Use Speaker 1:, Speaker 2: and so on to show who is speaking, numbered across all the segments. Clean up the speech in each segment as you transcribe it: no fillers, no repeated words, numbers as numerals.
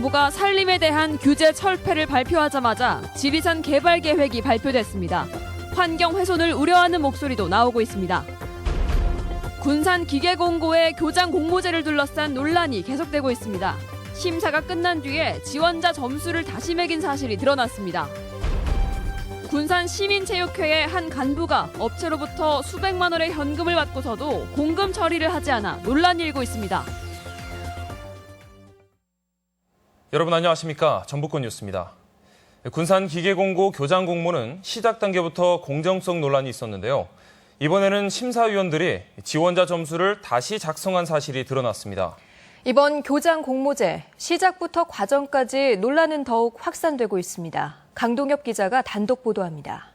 Speaker 1: 정부가 산림에 대한 규제 철폐를 발표하자마자 지리산 개발 계획이 발표됐습니다. 환경 훼손을 우려하는 목소리도 나오고 있습니다. 군산 기계공고의 교장 공모제를 둘러싼 논란이 계속되고 있습니다. 심사가 끝난 뒤에 지원자 점수를 다시 매긴 사실이 드러났습니다. 군산 시민체육회의 한 간부가 업체로부터 수백만 원의 현금을 받고서도 공금 처리를 하지 않아 논란이 일고 있습니다.
Speaker 2: 여러분 안녕하십니까? 전북권 뉴스입니다. 군산 기계공고 교장 공모는 시작 단계부터 공정성 논란이 있었는데요. 이번에는 심사위원들이 지원자 점수를 다시 작성한 사실이 드러났습니다.
Speaker 3: 이번 교장 공모제, 시작부터 과정까지 논란은 더욱 확산되고 있습니다. 강동엽 기자가 단독 보도합니다.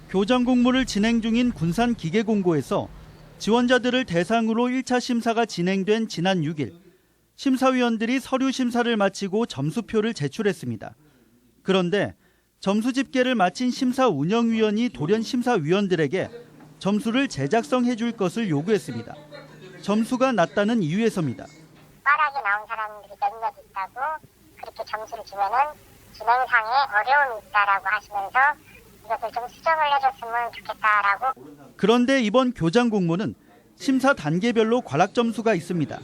Speaker 4: 교장 공모를 진행 중인 군산 기계공고에서 지원자들을 대상으로 1차 심사가 진행된 지난 6일, 심사위원들이 서류 심사를 마치고 점수표를 제출했습니다. 그런데 점수 집계를 마친 심사운영위원이 돌연 심사위원들에게 점수를 재작성해 줄 것을 요구했습니다. 점수가 낮다는 이유에서입니다.
Speaker 5: 빠르게 나온 사람들이 몇몇 있다고 그렇게 점수를 주면은 진행상에 어려움이 있다라고 하시면서 이것을 좀 수정을 해줬으면 좋겠다라고.
Speaker 4: 그런데 이번 교장 공모는 심사 단계별로 과락 점수가 있습니다.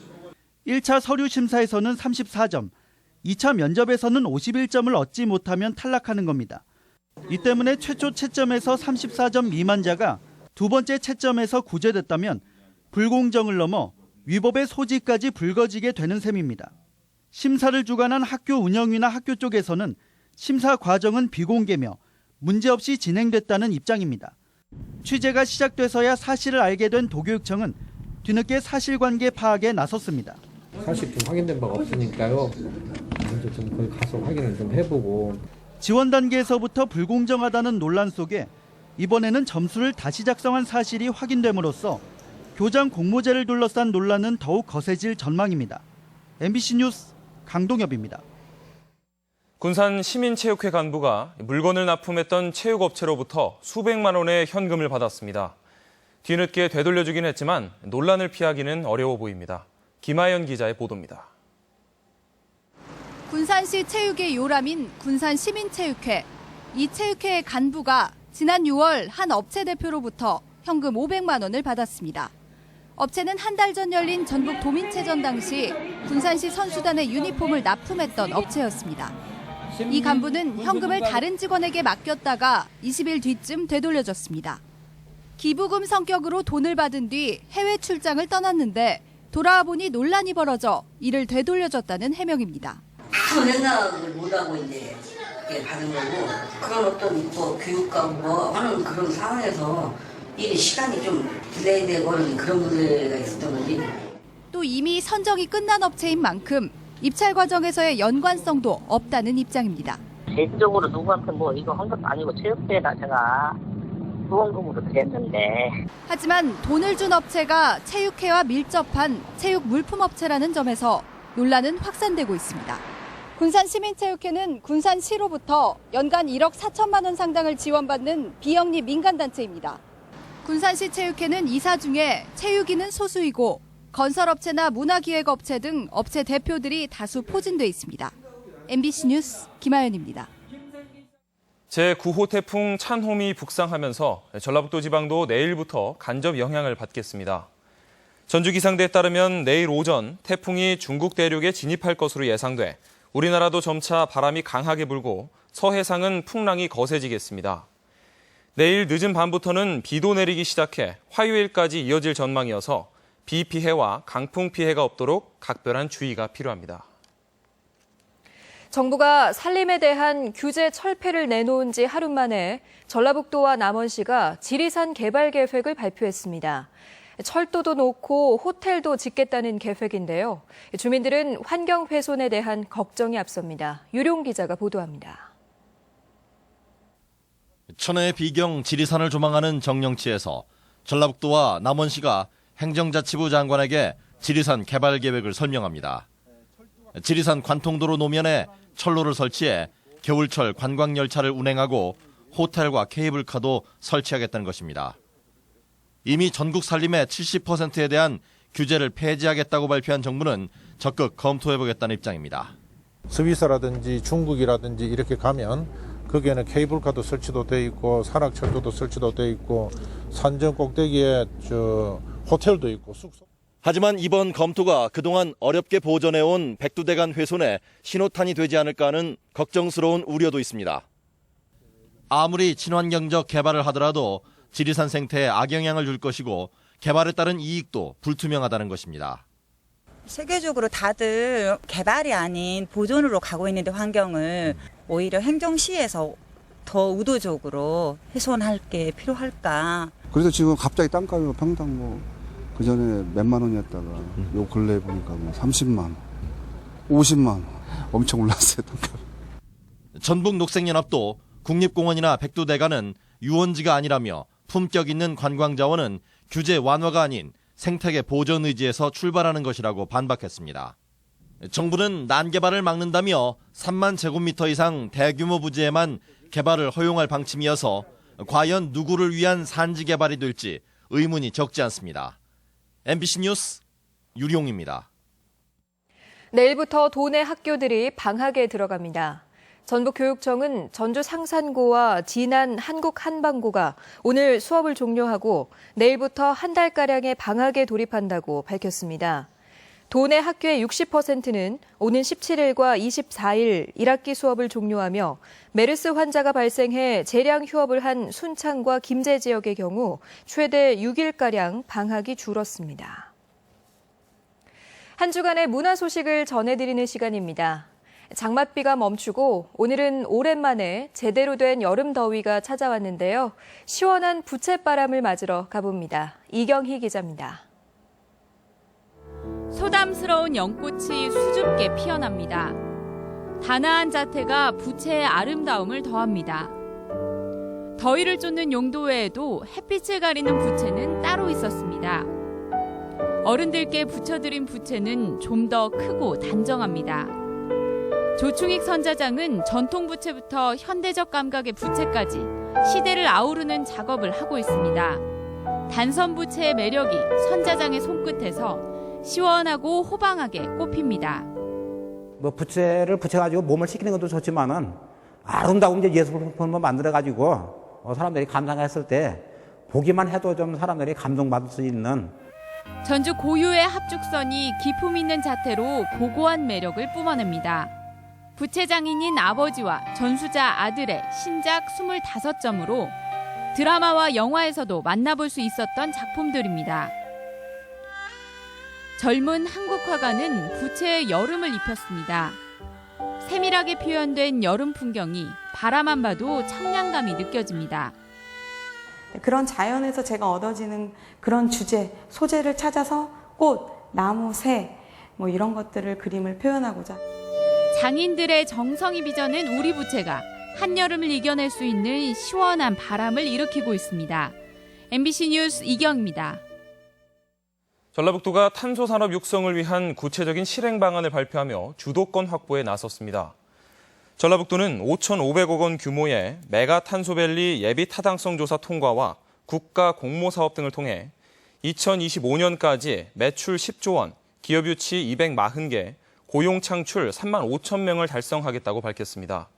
Speaker 4: 1차 서류 심사에서는 34점, 2차 면접에서는 51점을 얻지 못하면 탈락하는 겁니다. 이 때문에 최초 채점에서 34점 미만자가 두 번째 채점에서 구제됐다면 불공정을 넘어 위법의 소지까지 불거지게 되는 셈입니다. 심사를 주관한 학교 운영위나 학교 쪽에서는 심사 과정은 비공개며 문제없이 진행됐다는 입장입니다. 취재가 시작돼서야 사실을 알게 된 도교육청은 뒤늦게 사실관계 파악에 나섰습니다.
Speaker 6: 사실 좀 확인된 바가 없으니까요. 먼저 좀 거기 가서 확인을 좀 해보고.
Speaker 4: 지원 단계에서부터 불공정하다는 논란 속에 이번에는 점수를 다시 작성한 사실이 확인됨으로써 교장 공모제를 둘러싼 논란은 더욱 거세질 전망입니다. MBC 뉴스 강동엽입니다.
Speaker 2: 군산 시민체육회 간부가 물건을 납품했던 체육업체로부터 수백만 원의 현금을 받았습니다. 뒤늦게 되돌려주긴 했지만 논란을 피하기는 어려워 보입니다. 김하연 기자의 보도입니다.
Speaker 7: 군산시 체육의 요람인 군산시민체육회. 이 체육회의 간부가 지난 6월 한 업체 대표로부터 현금 500만 원을 받았습니다. 업체는 한 달 전 열린 전북 도민체전 당시 군산시 선수단의 유니폼을 납품했던 업체였습니다. 이 간부는 현금을 다른 직원에게 맡겼다가 20일 뒤쯤 되돌려줬습니다. 기부금 성격으로 돈을 받은 뒤 해외 출장을 떠났는데 돌아와 보니 논란이 벌어져 이를 되돌려줬다는 해명입니다.
Speaker 8: 생각을 못하고 이제 받은 거고, 그런 어떤 교육과 하는 그런 상황에서 이 시간이 좀 딜레이되고 그런 문제가 있었던 거지.
Speaker 7: 또 이미 선정이 끝난 업체인 만큼 입찰 과정에서의 연관성도 없다는 입장입니다.
Speaker 9: 개인적으로 누구한테 이거 한 것도 아니고 체육회에다 제가 후원금으로 드렸는데.
Speaker 7: 하지만 돈을 준 업체가 체육회와 밀접한 체육 물품업체라는 점에서 논란은 확산되고 있습니다. 군산시민체육회는 군산시로부터 연간 1억 4천만 원 상당을 지원받는 비영리 민간단체입니다. 군산시 체육회는 이사 중에 체육인은 소수이고 건설업체나 문화기획업체 등 업체 대표들이 다수 포진돼 있습니다. MBC 뉴스 김하연입니다.
Speaker 2: 제9호 태풍 찬홈이 북상하면서 전라북도 지방도 내일부터 간접 영향을 받겠습니다. 전주기상대에 따르면 내일 오전 태풍이 중국 대륙에 진입할 것으로 예상돼 우리나라도 점차 바람이 강하게 불고 서해상은 풍랑이 거세지겠습니다. 내일 늦은 밤부터는 비도 내리기 시작해 화요일까지 이어질 전망이어서 비 피해와 강풍 피해가 없도록 각별한 주의가 필요합니다.
Speaker 3: 정부가 산림에 대한 규제 철폐를 내놓은 지 하루 만에 전라북도와 남원시가 지리산 개발 계획을 발표했습니다. 철도도 놓고 호텔도 짓겠다는 계획인데요. 주민들은 환경 훼손에 대한 걱정이 앞섭니다. 유룡 기자가 보도합니다.
Speaker 10: 천혜의 비경 지리산을 조망하는 정령치에서 전라북도와 남원시가 행정자치부 장관에게 지리산 개발 계획을 설명합니다. 지리산 관통도로 노면에 철로를 설치해 겨울철 관광열차를 운행하고 호텔과 케이블카도 설치하겠다는 것입니다. 이미 전국 산림의 70%에 대한 규제를 폐지하겠다고 발표한 정부는 적극 검토해보겠다는 입장입니다.
Speaker 11: 스위스라든지 중국이라든지 이렇게 가면 거기에는 케이블카도 설치도 돼 있고 산악철도도 설치도 돼 있고 산정 꼭대기에 호텔도 있고 숙소.
Speaker 10: 하지만 이번 검토가 그동안 어렵게 보존해온 백두대간 훼손에 신호탄이 되지 않을까 하는 걱정스러운 우려도 있습니다. 아무리 친환경적 개발을 하더라도 지리산 생태에 악영향을 줄 것이고 개발에 따른 이익도 불투명하다는 것입니다.
Speaker 12: 세계적으로 다들 개발이 아닌 보존으로 가고 있는데 환경을 오히려 행정시에서 더 의도적으로 훼손할 게 필요할까.
Speaker 13: 그래서 지금 갑자기 땅값이 평당 그전에 몇만 원이었다가 요 근래에 보니까 30만 원, 50만 원 엄청 올랐어요, 땅값.
Speaker 10: 전북녹색연합도 국립공원이나 백두대간은 유원지가 아니라며 품격 있는 관광자원은 규제 완화가 아닌 생태계 보존 의지에서 출발하는 것이라고 반박했습니다. 정부는 난개발을 막는다며 3만 제곱미터 이상 대규모 부지에만 개발을 허용할 방침이어서 과연 누구를 위한 산지 개발이 될지 의문이 적지 않습니다. MBC 뉴스 유룡입니다.
Speaker 3: 내일부터 도내 학교들이 방학에 들어갑니다. 전북교육청은 전주 상산고와 진안 한국한방고가 오늘 수업을 종료하고 내일부터 한 달가량의 방학에 돌입한다고 밝혔습니다. 도내 학교의 60%는 오는 17일과 24일 1학기 수업을 종료하며 메르스 환자가 발생해 재량 휴업을 한 순창과 김제 지역의 경우 최대 6일가량 방학이 줄었습니다. 한 주간의 문화 소식을 전해드리는 시간입니다. 장맛비가 멈추고 오늘은 오랜만에 제대로 된 여름 더위가 찾아왔는데요. 시원한 부채바람을 맞으러 가봅니다. 이경희 기자입니다.
Speaker 1: 소담스러운 연꽃이 수줍게 피어납니다. 단아한 자태가 부채의 아름다움을 더합니다. 더위를 쫓는 용도 외에도 햇빛을 가리는 부채는 따로 있었습니다. 어른들께 붙여드린 부채는 좀 더 크고 단정합니다. 조충익 선자장은 전통 부채부터 현대적 감각의 부채까지 시대를 아우르는 작업을 하고 있습니다. 단선 부채의 매력이 선자장의 손끝에서 시원하고 호방하게 꼽힙니다.
Speaker 14: 부채를 붙여가지고 몸을 식히는 것도 좋지만은 아름다운 예술품을 만들어가지고 사람들이 감상했을 때 보기만 해도 좀 사람들이 감동받을 수 있는.
Speaker 1: 전주 고유의 합죽선이 기품 있는 자태로 고고한 매력을 뿜어냅니다. 부채장인인 아버지와 전수자 아들의 신작 25점으로 드라마와 영화에서도 만나볼 수 있었던 작품들입니다. 젊은 한국 화가는 부채에 여름을 입혔습니다. 세밀하게 표현된 여름 풍경이 바라만 봐도 청량감이 느껴집니다.
Speaker 15: 그런 자연에서 제가 얻어지는 그런 주제, 소재를 찾아서 꽃, 나무, 새 이런 것들을 그림을 표현하고자.
Speaker 1: 장인들의 정성이 빚어낸 우리 부채가 한여름을 이겨낼 수 있는 시원한 바람을 일으키고 있습니다. MBC 뉴스 이경입니다.
Speaker 2: 전라북도가 탄소산업 육성을 위한 구체적인 실행 방안을 발표하며 주도권 확보에 나섰습니다. 전라북도는 5,500억 원 규모의 메가 탄소밸리 예비 타당성 조사 통과와 국가 공모 사업 등을 통해 2025년까지 매출 10조 원, 기업 유치 240개, 고용 창출 3만 5천 명을 달성하겠다고 밝혔습니다.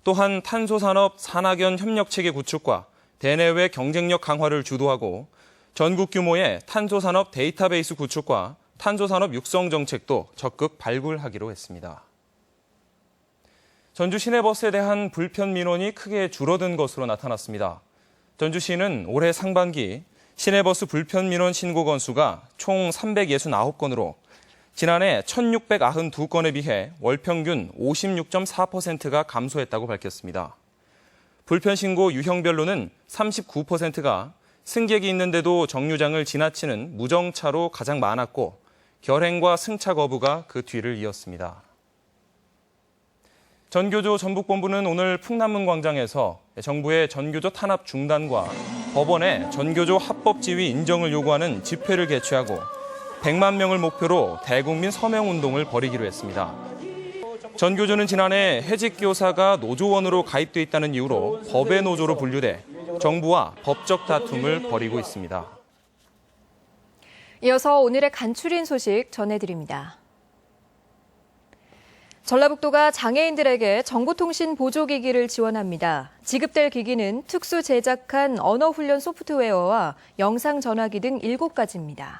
Speaker 2: 또한 탄소산업 산학연 협력체계 구축과 대내외 경쟁력 강화를 주도하고 전국 규모의 탄소산업 데이터베이스 구축과 탄소산업 육성 정책도 적극 발굴하기로 했습니다. 전주 시내버스에 대한 불편 민원이 크게 줄어든 것으로 나타났습니다. 전주시는 올해 상반기 시내버스 불편 민원 신고 건수가 총 369건으로 지난해 1,692건에 비해 월 평균 56.4%가 감소했다고 밝혔습니다. 불편 신고 유형별로는 39%가 승객이 있는데도 정류장을 지나치는 무정차로 가장 많았고 결행과 승차 거부가 그 뒤를 이었습니다. 전교조 전북본부는 오늘 풍남문 광장에서 정부의 전교조 탄압 중단과 법원의 전교조 합법 지위 인정을 요구하는 집회를 개최하고 100만 명을 목표로 대국민 서명운동을 벌이기로 했습니다. 전교조는 지난해 해직교사가 노조원으로 가입돼 있다는 이유로 법의 노조로 분류돼 정부와 법적 다툼을 벌이고 있습니다.
Speaker 3: 이어서 오늘의 간추린 소식 전해드립니다. 전라북도가 장애인들에게 정보통신 보조기기를 지원합니다. 지급될 기기는 특수 제작한 언어훈련 소프트웨어와 영상전화기 등 7가지입니다.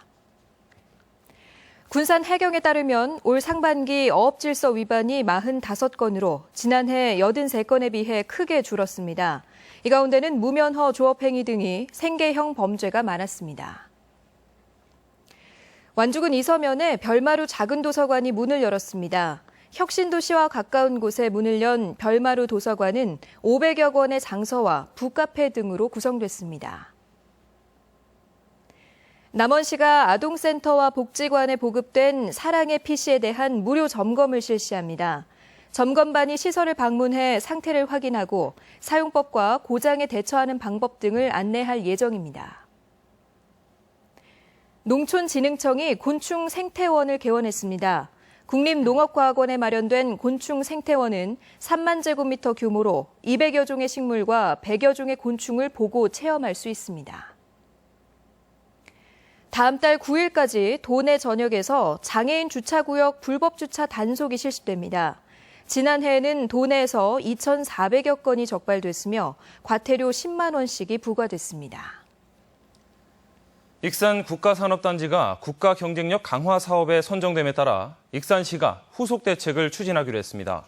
Speaker 3: 군산 해경에 따르면 올 상반기 어업질서 위반이 45건으로 지난해 83건에 비해 크게 줄었습니다. 이 가운데는 무면허 조업행위 등이 생계형 범죄가 많았습니다. 완주군 이서면에 별마루 작은 도서관이 문을 열었습니다. 혁신도시와 가까운 곳에 문을 연 별마루 도서관은 500여 권의 장서와 북카페 등으로 구성됐습니다. 남원시가 아동센터와 복지관에 보급된 사랑의 PC에 대한 무료 점검을 실시합니다. 점검반이 시설을 방문해 상태를 확인하고 사용법과 고장에 대처하는 방법 등을 안내할 예정입니다. 농촌진흥청이 곤충생태원을 개원했습니다. 국립농업과학원에 마련된 곤충생태원은 3만 제곱미터 규모로 200여 종의 식물과 100여 종의 곤충을 보고 체험할 수 있습니다. 다음 달 9일까지 도내 전역에서 장애인 주차구역 불법 주차 단속이 실시됩니다. 지난해에는 도내에서 2,400여 건이 적발됐으며 과태료 10만 원씩이 부과됐습니다.
Speaker 2: 익산 국가산업단지가 국가 경쟁력 강화 사업에 선정됨에 따라 익산시가 후속 대책을 추진하기로 했습니다.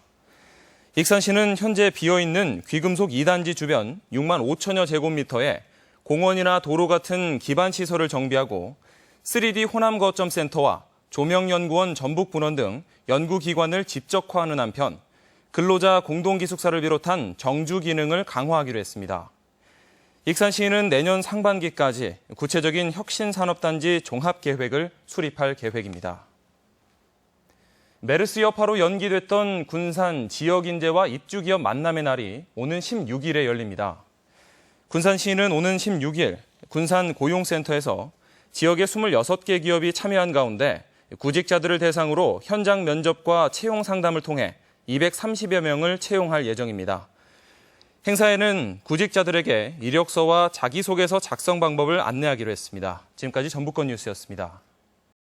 Speaker 2: 익산시는 현재 비어있는 귀금속 2단지 주변 6만 5천여 제곱미터에 공원이나 도로 같은 기반 시설을 정비하고 3D 호남 거점 센터와 조명연구원 전북분원 등 연구기관을 집적화하는 한편 근로자 공동기숙사를 비롯한 정주 기능을 강화하기로 했습니다. 익산시는 내년 상반기까지 구체적인 혁신산업단지 종합계획을 수립할 계획입니다. 메르스 여파로 연기됐던 군산 지역인재와 입주기업 만남의 날이 오는 16일에 열립니다. 군산시는 오는 16일 군산 고용센터에서 지역의 26개 기업이 참여한 가운데 구직자들을 대상으로 현장 면접과 채용 상담을 통해 230여 명을 채용할 예정입니다. 행사에는 구직자들에게 이력서와 자기소개서 작성 방법을 안내하기로 했습니다. 지금까지 전북권 뉴스였습니다.